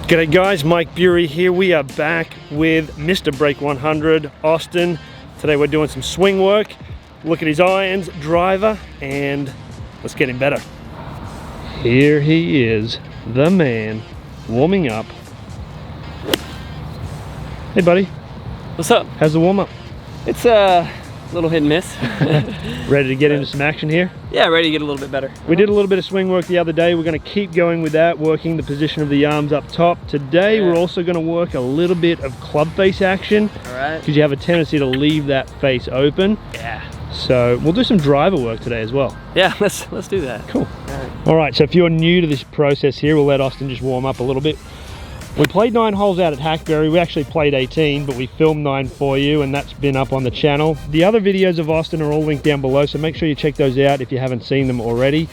G'day guys, Mike Bury here. We are back with Mr. Break 100, Austin. Today we're doing some swing work. Look at his irons, driver, and let's get him better. Here he is, the man, warming up. Hey buddy. What's up? How's the warm up? It's a little hit and miss. Ready to get into some action here? Yeah, ready to get a little bit better. We did a little bit of swing work the other day. We're going to keep going with that, working the position of the arms up top. Today we're also going to work a little bit of club face action. Alright. Because you have a tendency to leave that face open. Yeah. So we'll do some driver work today as well. Yeah, let's do that. Cool. Alright, so if you're new to this process here, we'll let Austin just warm up a little bit. We played 9 holes out at Hackberry. We actually played 18, but we filmed 9 for you, and that's been up on the channel. The other videos of Austin are all linked down below, so make sure you check those out if you haven't seen them already.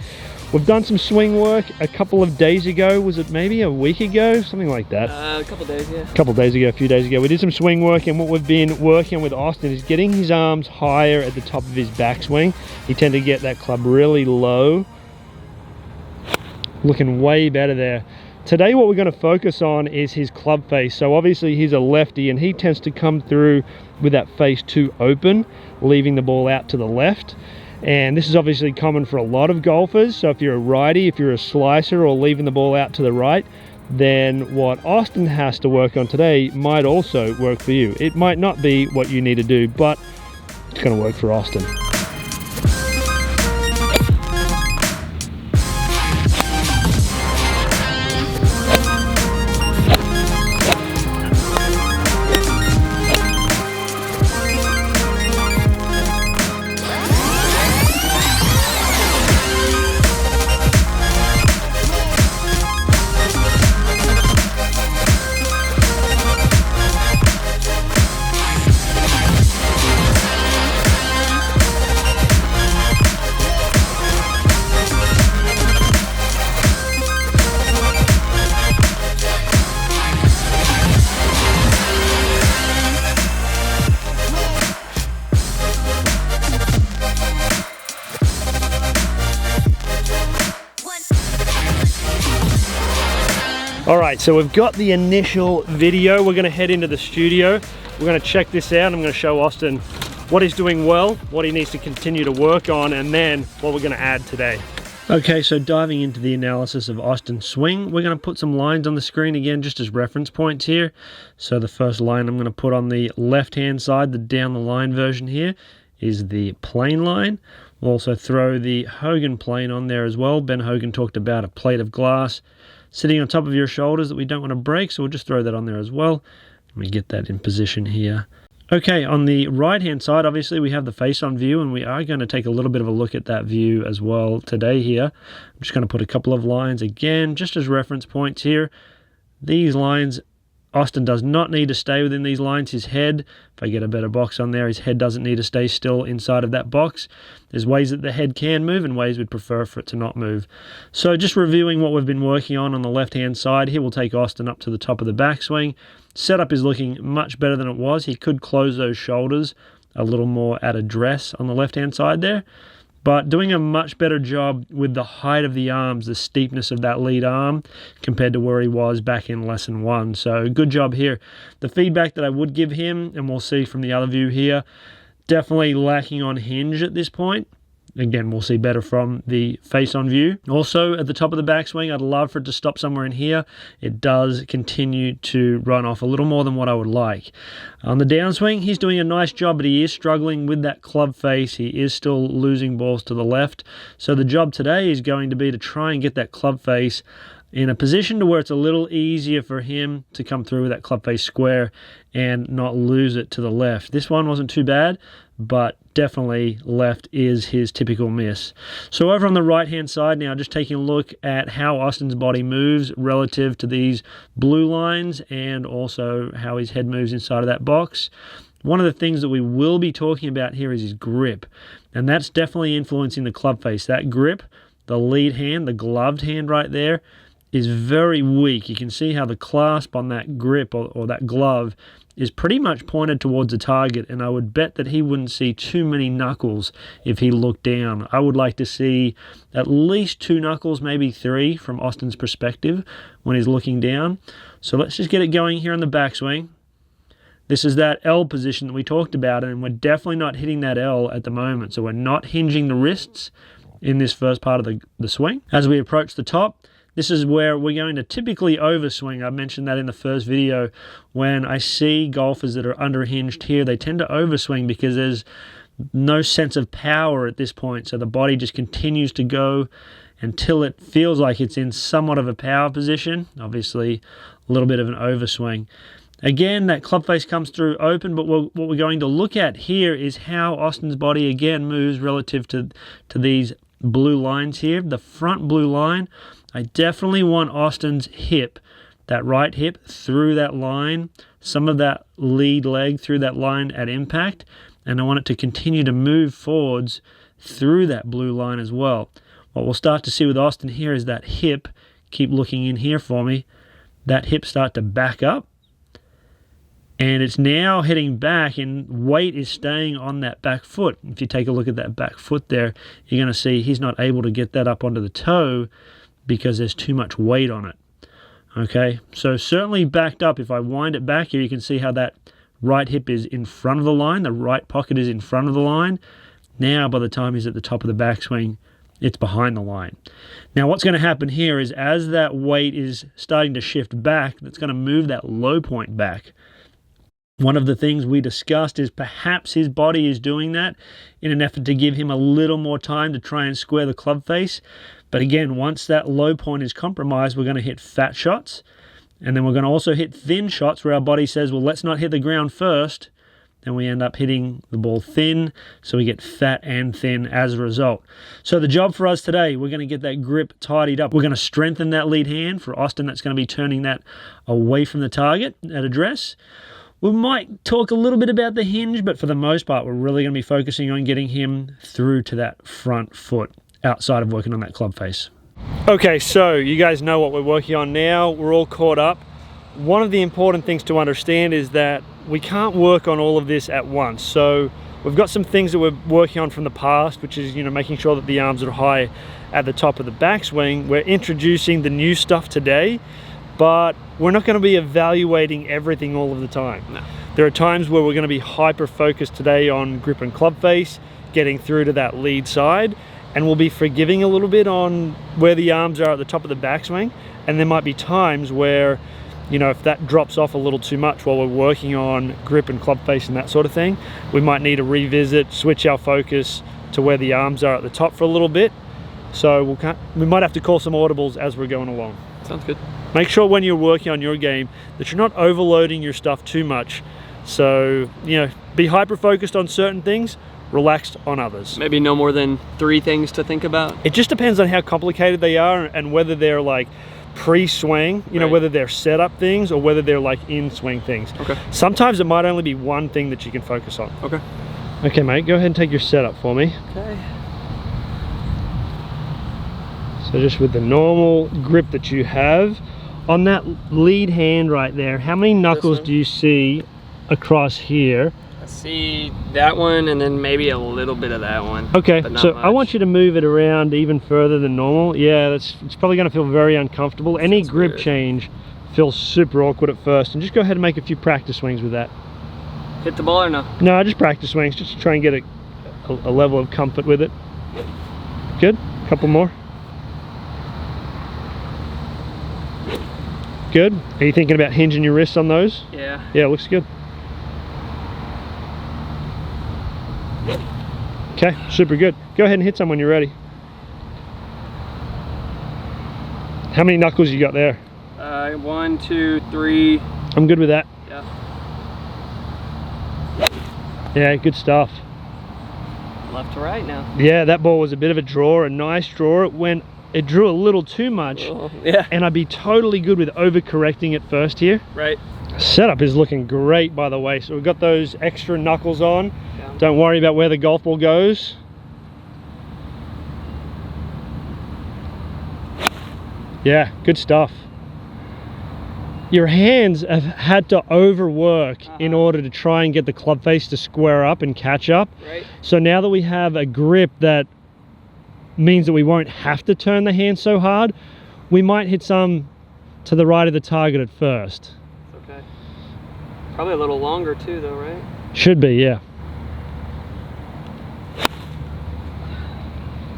We've done some swing work a couple of days ago. Was it maybe a week ago? Something like that. A couple days, yeah. A couple days ago, a few days ago. We did some swing work, and what we've been working with Austin is getting his arms higher at the top of his backswing. He tended to get that club really low. Looking way better there. Today what we're going to focus on is his club face. So obviously he's a lefty and he tends to come through with that face too open, leaving the ball out to the left. And this is obviously common for a lot of golfers. So if you're a righty, if you're a slicer or leaving the ball out to the right, then what Austin has to work on today might also work for you. It might not be what you need to do, but it's going to work for Austin. All right, so we've got the initial video. We're gonna head into the studio. We're gonna check this out. I'm gonna show Austin what he's doing well, what he needs to continue to work on, and then what we're gonna add today. Okay, so diving into the analysis of Austin's swing, we're gonna put some lines on the screen again, just as reference points here. So the first line I'm gonna put on the left-hand side, the down the line version here, is the plane line. We'll also throw the Hogan plane on there as well. Ben Hogan talked about a plate of glass sitting on top of your shoulders that we don't want to break, so we'll just throw that on there as well. Let me get that in position here. Okay, on the right hand side, obviously we have the face on view, and we are going to take a little bit of a look at that view as well today here. I'm just going to put a couple of lines again, just as reference points here. These lines, Austin does not need to stay within these lines. His head, if I get a better box on there, his head doesn't need to stay still inside of that box. There's ways that the head can move and ways we'd prefer for it to not move. So just reviewing what we've been working on the left-hand side, here we'll take Austin up to the top of the backswing. Setup is looking much better than it was. He could close those shoulders a little more at address on the left-hand side there. But doing a much better job with the height of the arms, the steepness of that lead arm, compared to where he was back in lesson 1. So good job here. The feedback that I would give him, and we'll see from the other view here, definitely lacking on hinge at this point. Again, we'll see better from the face on view. Also, at the top of the backswing, I'd love for it to stop somewhere in here. It does continue to run off a little more than what I would like. On the downswing, he's doing a nice job, but he is struggling with that club face. He is still losing balls to the left. So the job today is going to be to try and get that club face in a position to where it's a little easier for him to come through with that club face square and not lose it to the left. This one wasn't too bad, but definitely left is his typical miss. So over on the right hand side now, just taking a look at how Austin's body moves relative to these blue lines and also how his head moves inside of that box. One of the things that we will be talking about here is his grip, and that's definitely influencing the club face. That grip, the lead hand, the gloved hand right there, is very weak. You can see how the clasp on that grip or that glove is pretty much pointed towards the target, and I would bet that he wouldn't see too many knuckles if he looked down. I would like to see at least 2 knuckles, maybe 3 from Austin's perspective when he's looking down. So let's just get it going here on the backswing. This is that L position that we talked about, and we're definitely not hitting that L at the moment. So we're not hinging the wrists in this first part of the swing. As we approach the top, this is where we're going to typically overswing. I mentioned that in the first video. When I see golfers that are underhinged here, they tend to overswing because there's no sense of power at this point. So the body just continues to go until it feels like it's in somewhat of a power position. Obviously, a little bit of an overswing. Again, that club face comes through open, but what we're going to look at here is how Austin's body again moves relative to these blue lines here. The front blue line, I definitely want Austin's hip, that right hip, through that line, some of that lead leg through that line at impact, and I want it to continue to move forwards through that blue line as well. What we'll start to see with Austin here is that hip, keep looking in here for me, that hip start to back up, and it's now heading back, and weight is staying on that back foot. If you take a look at that back foot there, you're going to see he's not able to get that up onto the toe because there's too much weight on it. Okay, so certainly backed up. If I wind it back here, you can see how that right hip is in front of the line, the right pocket is in front of the line. Now by the time he's at the top of the backswing, it's behind the line. Now what's going to happen here is as that weight is starting to shift back, that's going to move that low point back. One of the things we discussed is perhaps his body is doing that in an effort to give him a little more time to try and square the club face. But again, once that low point is compromised, we're going to hit fat shots. And then we're going to also hit thin shots where our body says, well, let's not hit the ground first. Then we end up hitting the ball thin, so we get fat and thin as a result. So the job for us today, we're going to get that grip tidied up. We're going to strengthen that lead hand. For Austin, that's going to be turning that away from the target at address. We might talk a little bit about the hinge, but for the most part, we're really going to be focusing on getting him through to that front foot outside of working on that club face. Okay, so you guys know what we're working on now. We're all caught up. One of the important things to understand is that we can't work on all of this at once. So we've got some things that we're working on from the past, which is, making sure that the arms are high at the top of the backswing. We're introducing the new stuff today, but we're not going to be evaluating everything all of the time. No. There are times where we're going to be hyper-focused today on grip and club face, getting through to that lead side, and we'll be forgiving a little bit on where the arms are at the top of the backswing. And there might be times where, if that drops off a little too much while we're working on grip and club face and that sort of thing, we might need to revisit, switch our focus to where the arms are at the top for a little bit. So we might have to call some audibles as we're going along. Sounds good. Make sure when you're working on your game that you're not overloading your stuff too much. So, be hyper-focused on certain things, relaxed on others. Maybe no more than 3 things to think about. It just depends on how complicated they are and whether they're like pre-swing, Right. whether they're setup things or whether they're like in-swing things. Okay. Sometimes it might only be one thing that you can focus on. Okay. Okay, mate, go ahead and take your setup for me. Okay. So just with the normal grip that you have, on that lead hand right there, how many knuckles do you see across here? I see that one and then maybe a little bit of that one. Okay, but not so much. I want you to move it around even further than normal. Yeah, it's probably going to feel very uncomfortable. Any Sounds grip weird. change feels super awkward at first, and just go ahead and make a few practice swings with that. Hit the ball or no? No, just practice swings, just to try and get a level of comfort with it. Good, couple more. Good. Are you thinking about hinging your wrists on those? Yeah. Yeah, looks good. Okay, super good. Go ahead and hit some when you're ready. How many knuckles you got there? 1, 2, 3. I'm good with that. Yeah. Yeah, good stuff. Left to right now. Yeah, that ball was a bit of a draw, a nice draw. It drew a little too much, Oh, yeah. and I'd be totally good with overcorrecting it first here. Right. Setup is looking great, by the way. So we've got those extra knuckles on. Yeah. Don't worry about where the golf ball goes. Yeah, good stuff. Your hands have had to overwork in order to try and get the club face to square up and catch up. Right. So now that we have a grip that means that we won't have to turn the hand so hard, we might hit some to the right of the target at first. Okay. Probably a little longer too though, right? Should be, yeah.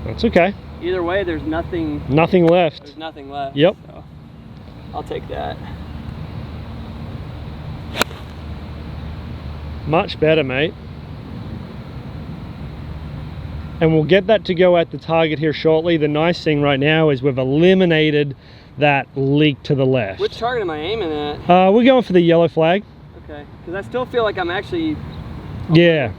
That's okay. Either way, there's nothing left. There's nothing left. Yep. So I'll take that. Much better, mate. And we'll get that to go at the target here shortly. The nice thing right now is we've eliminated that leak to the left. Which target am I aiming at? We're going for the yellow flag. Okay, because I still feel like I'm actually... Yeah,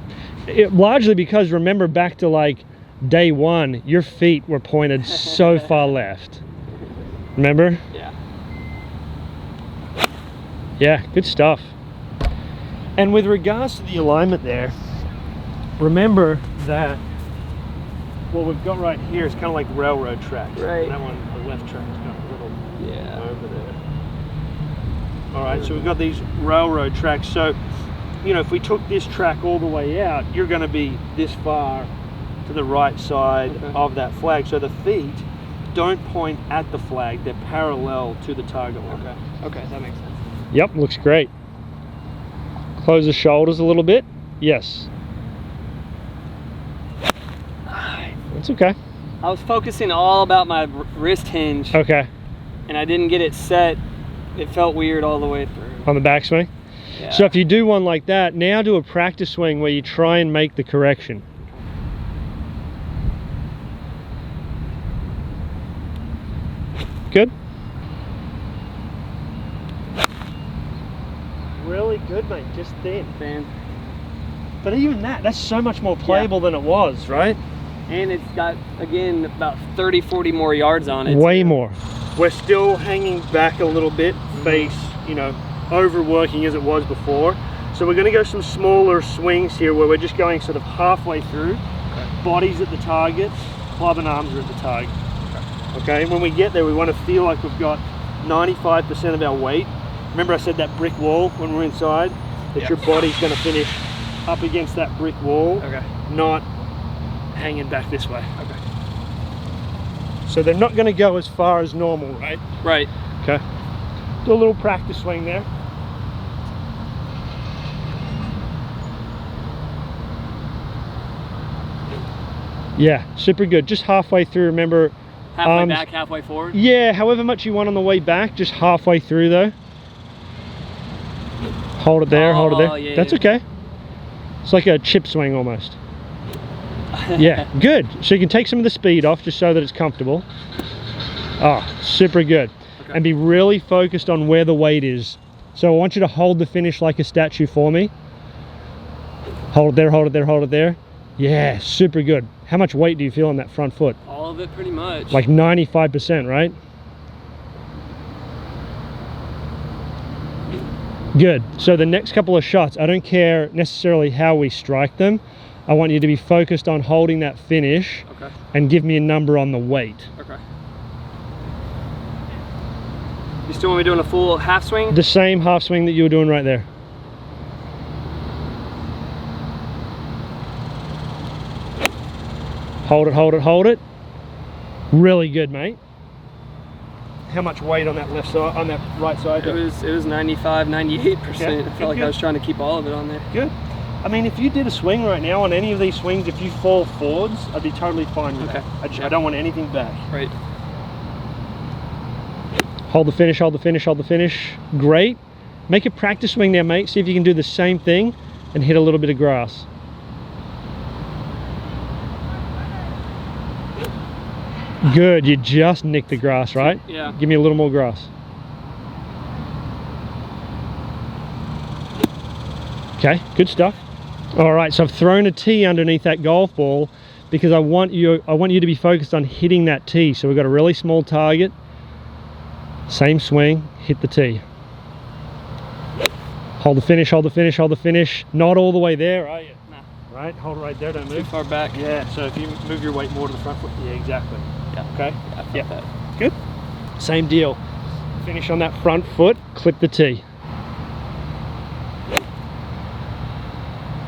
largely because remember back to like day one, your feet were pointed so far left. Remember? Yeah. Yeah, good stuff. And with regards to the alignment there, remember that what we've got right here is kind of like railroad tracks. Right. That one, the left track, is kind of a little Yeah. over there. All right, so we've got these railroad tracks. So, you know, if we took this track all the way out, you're going to be this far to the right side of that flag. So the feet don't point at the flag; they're parallel to the target line. Okay, that makes sense. Yep, looks great. Close the shoulders a little bit. Yes. That's okay. I was focusing all about my wrist hinge. Okay. And I didn't get it set. It felt weird all the way through. On the backswing? Yeah. So if you do one like that, now do a practice swing where you try and make the correction. Good? Really good, mate. Just thin. But even that's so much more playable than it was, right? And it's got, again, about 30, 40 more yards on it. Way more. We're still hanging back a little bit, face, you know, overworking as it was before. So we're going to go some smaller swings here where we're just going sort of halfway through. Bodies at the target, club and arms are at the target. Okay, and when we get there, we want to feel like we've got 95% of our weight. Remember I said that brick wall when we're inside? That your body's going to finish up against that brick wall, not hanging back this way. Okay. So they're not going to go as far as normal, right? Right. Okay. Do a little practice swing there. Yeah, super good. Just halfway through, remember. Halfway back, halfway forward? Yeah, however much you want on the way back, just halfway through though. Hold it there, hold it there. Yeah, that's okay. It's like a chip swing almost. Yeah, good. So you can take some of the speed off just so that it's comfortable. Oh, super good. Okay. And be really focused on where the weight is. So I want you to hold the finish like a statue for me. Hold it there, hold it there, hold it there. Yeah, super good. How much weight do you feel on that front foot? All of it pretty much. Like 95%, right? Good. So the next couple of shots, I don't care necessarily how we strike them. I want you to be focused on holding that finish and give me a number on the weight. Okay. You still want me doing a full half swing? The same half swing that you were doing right there. Hold it, hold it, hold it. Really good, mate. How much weight on that left side, on that right side? It was 95, 98%. Yeah, I felt like I was trying to keep all of it on there. Good. I mean, if you did a swing right now on any of these swings, if you fall forwards, I'd be totally fine with that. I don't want anything back. Right. Hold the finish, hold the finish, hold the finish. Great. Make a practice swing there, mate. See if you can do the same thing and hit a little bit of grass. Good, you just nicked the grass, right? Yeah. Give me a little more grass. Okay, good stuff. All right, so I've thrown a tee underneath that golf ball because I want you to be focused on hitting that tee. So we've got a really small target. Same swing, hit the tee. Hold the finish, hold the finish, hold the finish. Not all the way there, are you? Nah. Right, hold it right there, don't move. Too far back. Yeah, so if you move your weight more to the front foot, yeah, exactly. Yeah. Okay? Yeah, I felt that. Good. Same deal. Finish on that front foot, clip the tee.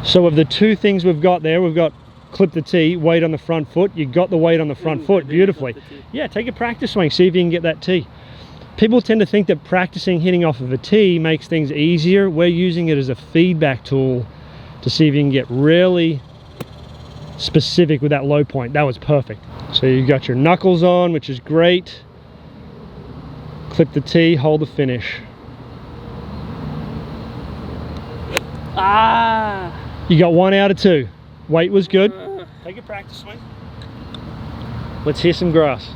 So of the two things we've got there, we've got clip the tee, weight on the front foot. You got the weight on the front foot beautifully. Yeah, take a practice swing, see if you can get that tee. People tend to think that practicing hitting off of a tee makes things easier. We're using it as a feedback tool to see if you can get really specific with that low point. That was perfect. So you got your knuckles on, which is great. Clip the tee, hold the finish. Ah! You got 1 out of 2. Weight was good. Take a practice swing. Let's hear some grass.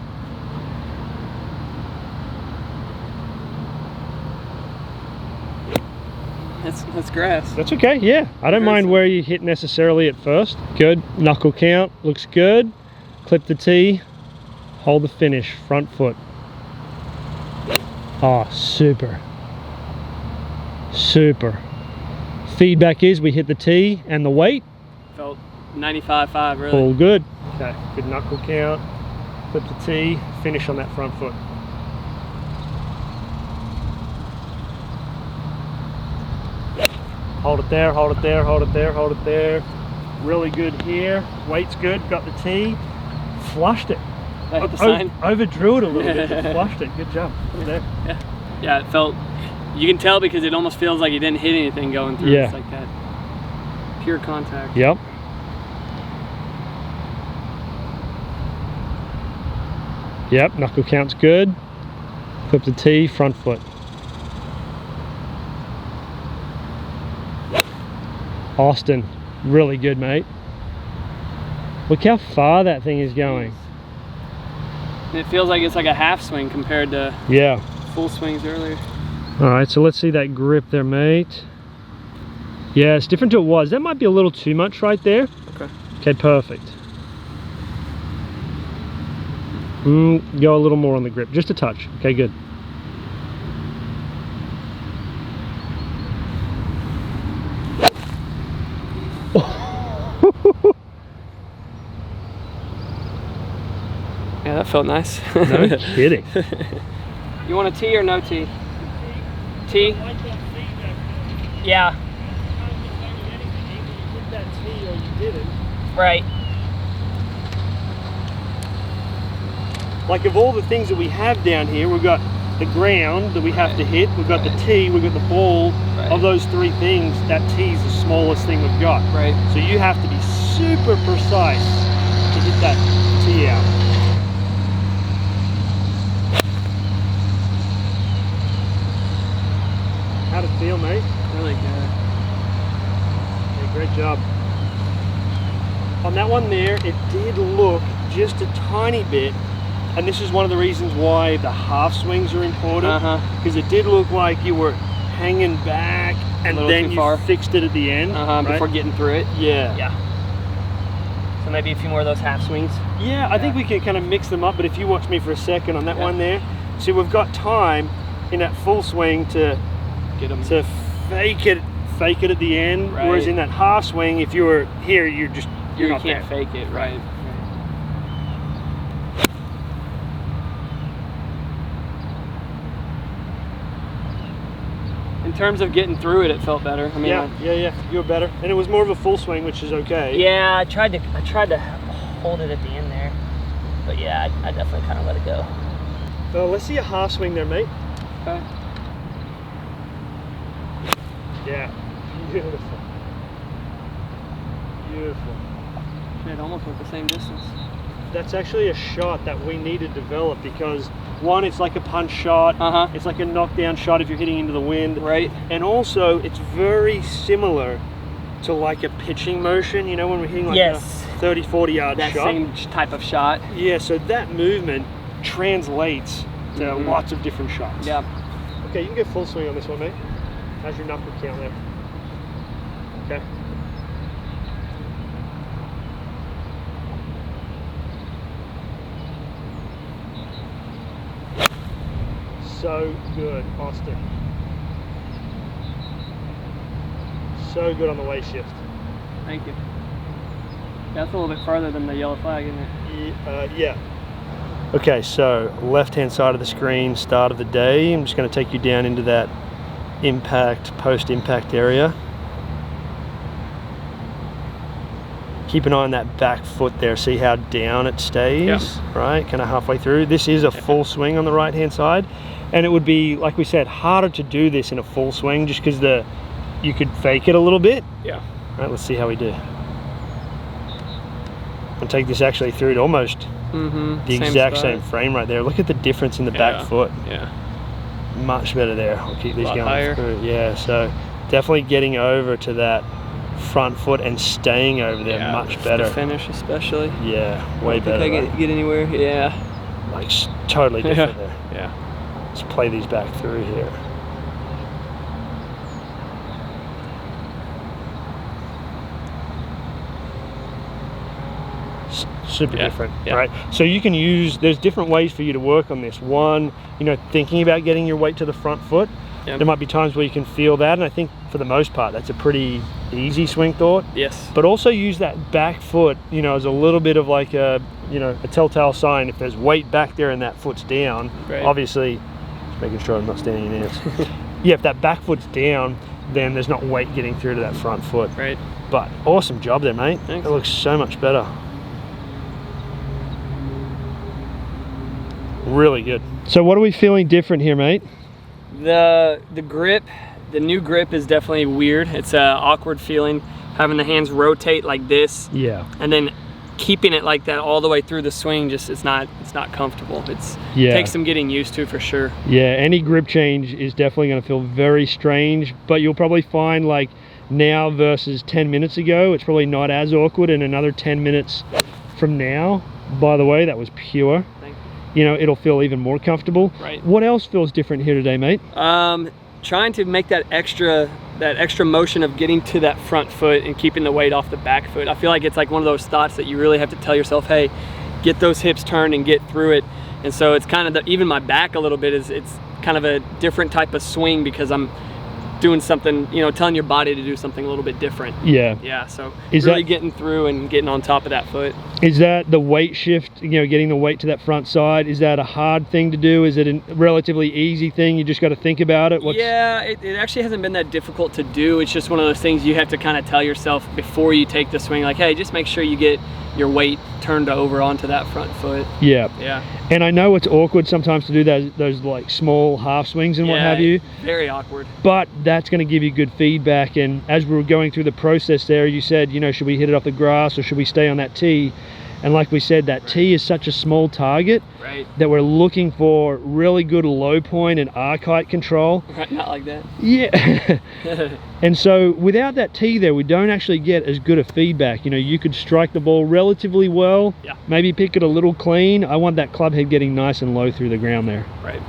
That's grass. That's okay, yeah. I don't mind where you hit necessarily at first. Good, knuckle count, looks good. Clip the tee, hold the finish, front foot. Oh, super. Super. Feedback is we hit the tee and the weight. Felt 95.5 really. All good. Okay, good knuckle count. Clip the tee, finish on that front foot. Hold it there, hold it there, hold it there, hold it there. Really good here. Weight's good, got the tee. Flushed it. I hit the sign. Overdrew it a little bit, but flushed it. Good job. There. Yeah, it felt, you can tell because it almost feels like you didn't hit anything going through. Yeah. It's like that pure contact. Yep. Yep, knuckle count's good. Clip the tee, front foot. Austin, really good, mate. Look how far that thing is going. And it feels like it's like a half swing compared to full swings earlier. All right, so let's see that grip there, mate. Yeah, it's different to it was. That might be a little too much right there. Okay. Okay, perfect. Go a little more on the grip, just a touch. Okay, good. Yeah, that felt nice. No kidding. You want a tee or no tee? Tee? Yeah. Right. Like of all the things that we have down here, we've got the ground that we have to hit, we've got the tee, we've got the ball. Right. Of those 3 things, that tee is the smallest thing we've got. Right. So you have to be super precise to hit that tee out. How'd it feel, mate? Really good. Yeah, great job. On that one there, it did look just a tiny bit, and this is one of the reasons why the half swings are important, because it did look like you were hanging back and then you fixed it at the end. Right? Before getting through it. Yeah. Yeah. So maybe a few more of those half swings. Yeah, I think we can kind of mix them up, but if you watch me for a second on that one there, see, we've got time in that full swing to get them to fake it at the end, whereas in that half swing, if you were here, you're you not can't there. fake it, right? In terms of getting through it, it felt better. I mean, yeah, you were better, and it was more of a full swing, which is okay. Yeah, I tried to hold it at the end there, but yeah, I definitely kind of let it go. Let's see a half swing there, mate. Okay. Yeah, beautiful. Beautiful. It almost went the same distance. That's actually a shot that we need to develop because one, it's like a punch shot. It's like a knockdown shot if you're hitting into the wind. Right. And also, it's very similar to like a pitching motion. You know, when we're hitting like a 30, 40 yard shot. That same type of shot. Yeah. So that movement translates to lots of different shots. Yeah. Okay, you can go full swing on this one, mate. How's your knuckle count there? Okay. So good, Austin. So good on the weight shift. Thank you. That's a little bit farther than the yellow flag, isn't it? Yeah. Okay, so left-hand side of the screen, start of the day. I'm just going to take you down into that impact, post-impact area. Keep an eye on that back foot there. See how down it stays, right? Kind of halfway through. This is a full swing on the right-hand side. And it would be, like we said, harder to do this in a full swing just because you could fake it a little bit. Yeah. All right, let's see how we do. And take this actually through to almost the exact same frame right there. Look at the difference in the back foot. Yeah. Much better there. I'll keep these going higher. through. Yeah, so definitely getting over to that front foot and staying over there much better. The finish especially. Yeah, way better. I think I get anywhere. Yeah. Like totally different there. Yeah. Let's play these back through here. Super different, right? So you can use, there's different ways for you to work on this. One, you know, thinking about getting your weight to the front foot. There might be times where you can feel that, and I think for the most part that's a pretty easy swing thought. Yes. But also use that back foot, you know, as a little bit of like a, you know, a telltale sign. If there's weight back there and that foot's down, obviously, just making sure I'm not standing in this. Yeah, if that back foot's down, then there's not weight getting through to that front foot. Right. But awesome job there, mate. Thanks. It looks so much better. Really good. So what are we feeling different here, mate? The grip, the new grip is definitely weird. It's an awkward feeling, having the hands rotate like this. Yeah. And then keeping it like that all the way through the swing, just it's not comfortable. It takes some getting used to for sure. Yeah, any grip change is definitely going to feel very strange, but you'll probably find like now versus 10 minutes ago, it's probably not as awkward, and another 10 minutes from now, by the way, that was pure. You know, it'll feel even more comfortable. Right. What else feels different here today, mate? Trying to make that extra motion of getting to that front foot and keeping the weight off the back foot. I feel like it's like one of those thoughts that you really have to tell yourself, hey, get those hips turned and get through it. And so it's kind of even my back a little bit it's kind of a different type of swing because I'm doing something, you know, telling your body to do something a little bit different. Yeah. Yeah, so is really that, getting through and getting on top of that foot. Is that the weight shift, you know, getting the weight to that front side, is that a hard thing to do? Is it a relatively easy thing? You just got to think about it? Yeah, it actually hasn't been that difficult to do. It's just one of those things you have to kind of tell yourself before you take the swing, like, hey, just make sure you get your weight turned over onto that front foot. Yeah. Yeah. And I know it's awkward sometimes to do those like small half swings and what have you. Very awkward. But that's going to give you good feedback. And as we were going through the process there, you said, you know, should we hit it off the grass or should we stay on that tee? And like we said, that tee is such a small target that we're looking for really good low point and arc height control. Right, not like that. Yeah. And so without that tee there, we don't actually get as good a feedback. You know, you could strike the ball relatively well, maybe pick it a little clean. I want that club head getting nice and low through the ground there. Right.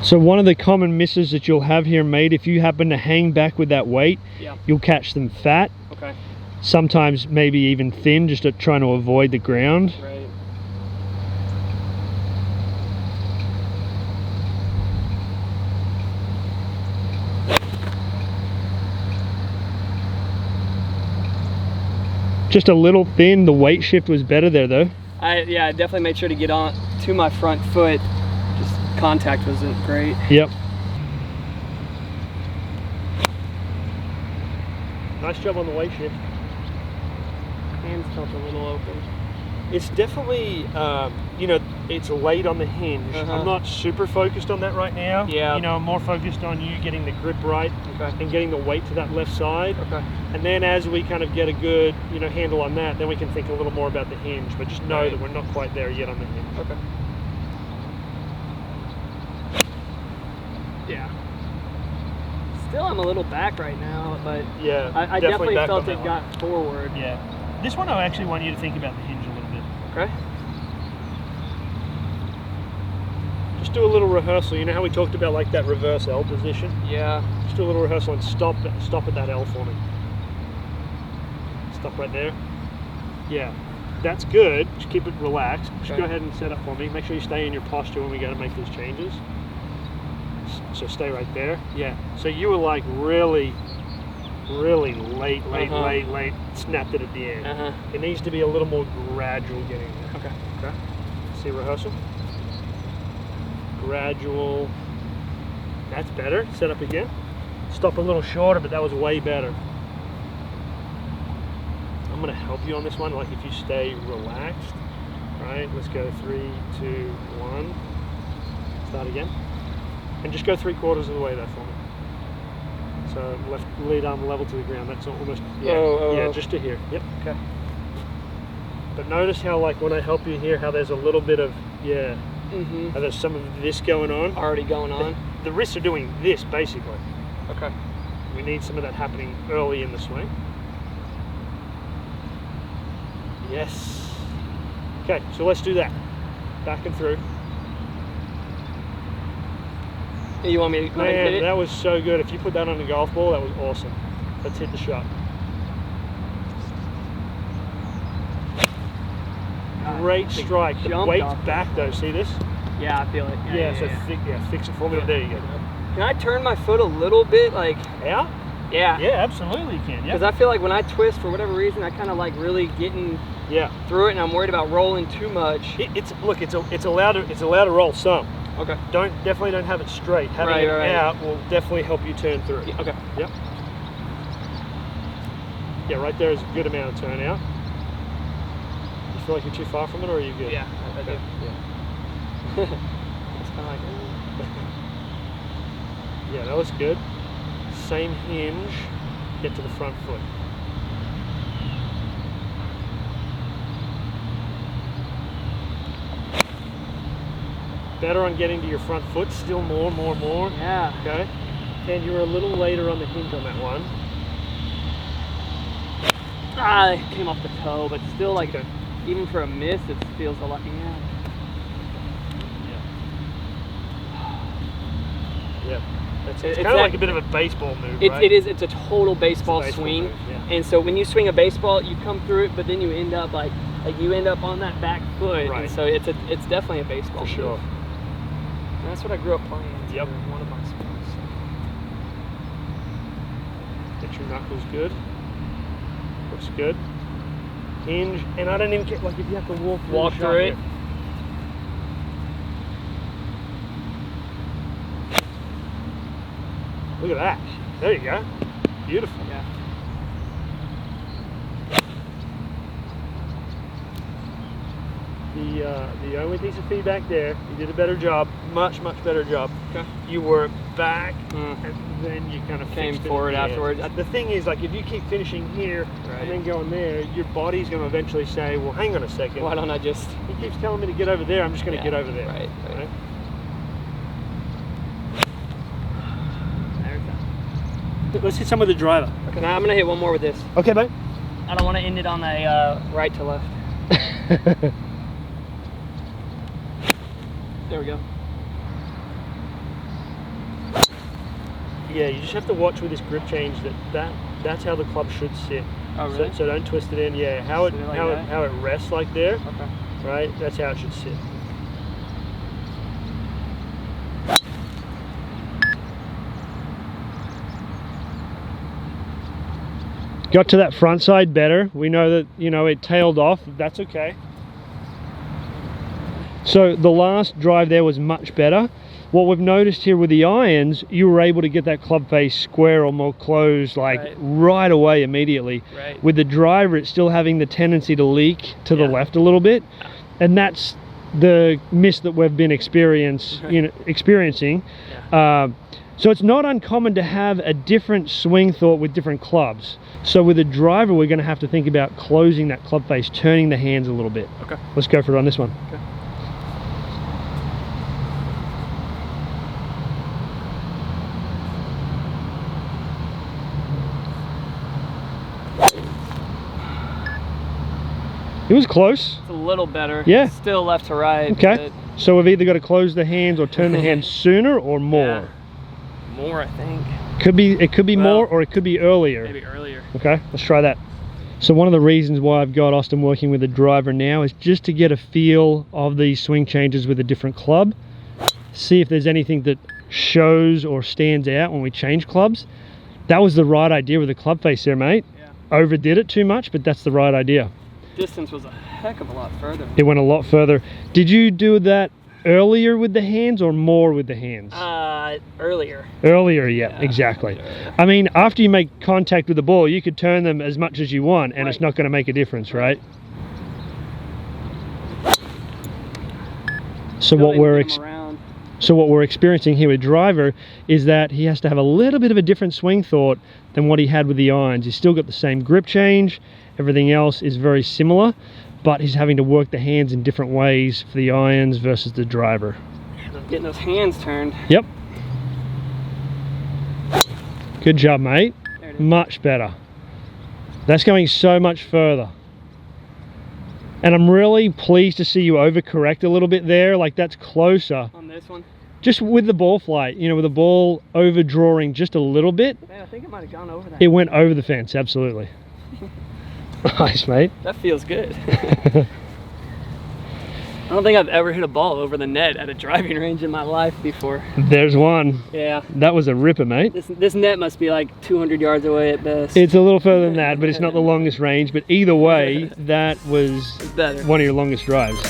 So one of the common misses that you'll have here, mate, if you happen to hang back with that weight, you'll catch them fat. Okay. Sometimes maybe even thin, just trying to avoid the ground. Right. Just a little thin. The weight shift was better there though. I definitely made sure to get on to my front foot. Just contact wasn't great. Yep. Nice job on the weight shift. Hands felt a little open. It's definitely, you know, it's late on the hinge. I'm not super focused on that right now. Yeah. You know, I'm more focused on you getting the grip right and getting the weight to that left side. Okay. And then as we kind of get a good, you know, handle on that, then we can think a little more about the hinge. But just know that we're not quite there yet on the hinge. Okay. Yeah. Still, I'm a little back right now, but yeah, I definitely felt it got forward. Yeah. This one I actually want you to think about the hinge a little bit. Okay. Just do a little rehearsal. You know how we talked about like that reverse L position? Yeah. Just do a little rehearsal and stop at that L for me. Stop right there. Yeah. That's good. Just keep it relaxed. Just go ahead and set up for me. Make sure you stay in your posture when we go to make these changes. So stay right there. Yeah. So you were like really late, snapped it at the end. It needs to be a little more gradual getting there. Okay. See rehearsal? Gradual. That's better. Set up again. Stop a little shorter, but that was way better. I'm gonna help you on this one, like if you stay relaxed. All right, let's go 3, 2, 1. Start again. And just go 3/4 of the way there for me. So left lead arm level to the ground. That's almost, yeah, just to here. Yep, okay. But notice how, like, when I help you here, how there's a little bit of, how there's some of this going on. Already going on. The wrists are doing this, basically. Okay. We need some of that happening early in the swing. Yes. Okay, so let's do that. Back and through. You want me to go ahead and Man, hit it? that was so good. If you put that on a golf ball, that was awesome. Let's hit the shot. Great strike. The jumped weight's off back though. See this? Yeah, I feel it. Yeah. Fix it for me. There you go. Can I turn my foot a little bit, like? Out? Yeah. Yeah, absolutely you can. Because I feel like when I twist, for whatever reason, I kind of like really getting through it, and I'm worried about rolling too much. It's allowed to roll some. Okay. Definitely don't have it straight. Having it out will definitely help you turn through. Yeah, okay. Yep. Yeah, right there is a good amount of turn out. You feel like you're too far from it, or are you good? Yeah, I do. Yeah. It's kind of like. Yeah, that was good. Same hinge. Get to the front foot. Better on getting to your front foot, still more. Yeah. Okay. And you were a little later on the hinge on that one. Ah, it came off the toe, but still, like, even for a miss, it feels a lot. Yeah. It's kind of like a bit of a baseball move, right? It is. It's a total baseball, swing. Move, yeah. And so when you swing a baseball, you come through it, but then you end up like you end up on that back foot. Right. And so it's definitely a baseball For sure. move. And that's what I grew up playing. Yep. One of my sports. Get your knuckles good. Looks good. Hinge, and I don't even get, like, if you have to walk through it. Look at that. There you go. Beautiful. Yeah. The only piece of feedback there, you did a better job, much better job. Okay. You were back, and then you kind of Came fixed it forward at the end. afterwards. The thing is, like, if you keep finishing here and then going there, your body's going to eventually say, well, hang on a second. Why don't I just? He keeps telling me to get over there, I'm just going to get over there. Right. Right? Let's hit some of the driver. Okay, now I'm gonna hit one more with this. Okay, mate. I don't want to end it on a right to left. There we go. Yeah, you just have to watch with this grip change that's how the club should sit. Oh, really? So don't twist it in. Yeah, how it rests like there. Okay. Right, that's how it should sit. Got to that front side better. We know that, it tailed off. That's okay. So the last drive there was much better. What we've noticed here with the irons, you were able to get that club face square or more closed, like right away, immediately. Right. With the driver, it's still having the tendency to leak to the left a little bit. And that's the miss that we've been experiencing. So it's not uncommon to have a different swing thought with different clubs. So with a driver, we're going to have to think about closing that club face, turning the hands a little bit. Okay. Let's go for it on this one. Okay. It was close. It's a little better. Yeah. Still left to right. Okay. So we've either got to close the hands or turn the hands sooner or more. Yeah. More, I think. It could be more, or it could be earlier. Maybe earlier. Okay, let's try that. So one of the reasons why I've got Austin working with a driver now is just to get a feel of these swing changes with a different club. See if there's anything that shows or stands out when we change clubs. That was the right idea with the club face there, mate. Yeah. Overdid it too much, but that's the right idea. Distance was a heck of a lot further. It went a lot further. Did you do that earlier with the hands or more with the hands? Earlier. Earlier, yeah, exactly. Earlier. I mean, after you make contact with the ball, you could turn them as much as you want, and it's not going to make a difference, right? Still So what didn't we're get 'em around. So what we're experiencing here with driver is that he has to have a little bit of a different swing thought than what he had with the irons. He's still got the same grip change, everything else is very similar, but he's having to work the hands in different ways for the irons versus the driver. Getting those hands turned. Yep. Good job, mate. There it is. Much better. That's going so much further. And I'm really pleased to see you overcorrect a little bit there. Like, that's closer. On this one? Just with the ball flight, you know, with the ball overdrawing just a little bit. Man, I think it might have gone over that. It went over the fence, absolutely. Nice, mate. That feels good. I don't think I've ever hit a ball over the net at a driving range in my life before. There's one. Yeah. That was a ripper, mate. This net must be like 200 yards away at best. It's a little further than that, but it's not the longest range. But either way, that was better. one of your longest drives.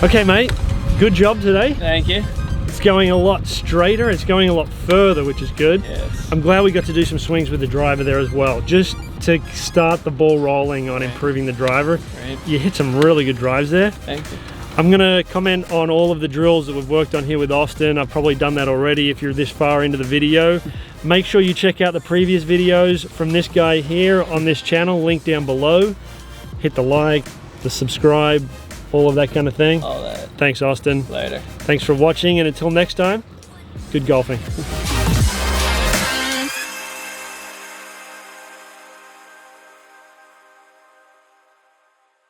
Okay, mate. Good job today. Thank you. It's going a lot straighter. It's going a lot further, which is good. Yes. I'm glad we got to do some swings with the driver there as well, just to start the ball rolling on improving the driver. Right. You hit some really good drives there. Thank you. I'm gonna comment on all of the drills that we've worked on here with Austin. I've probably done that already if you're this far into the video. Make sure you check out the previous videos from this guy here on this channel, link down below. Hit the like, the subscribe, all of that kind of thing. All that. Thanks, Austin. Later. Thanks for watching, and until next time, good golfing.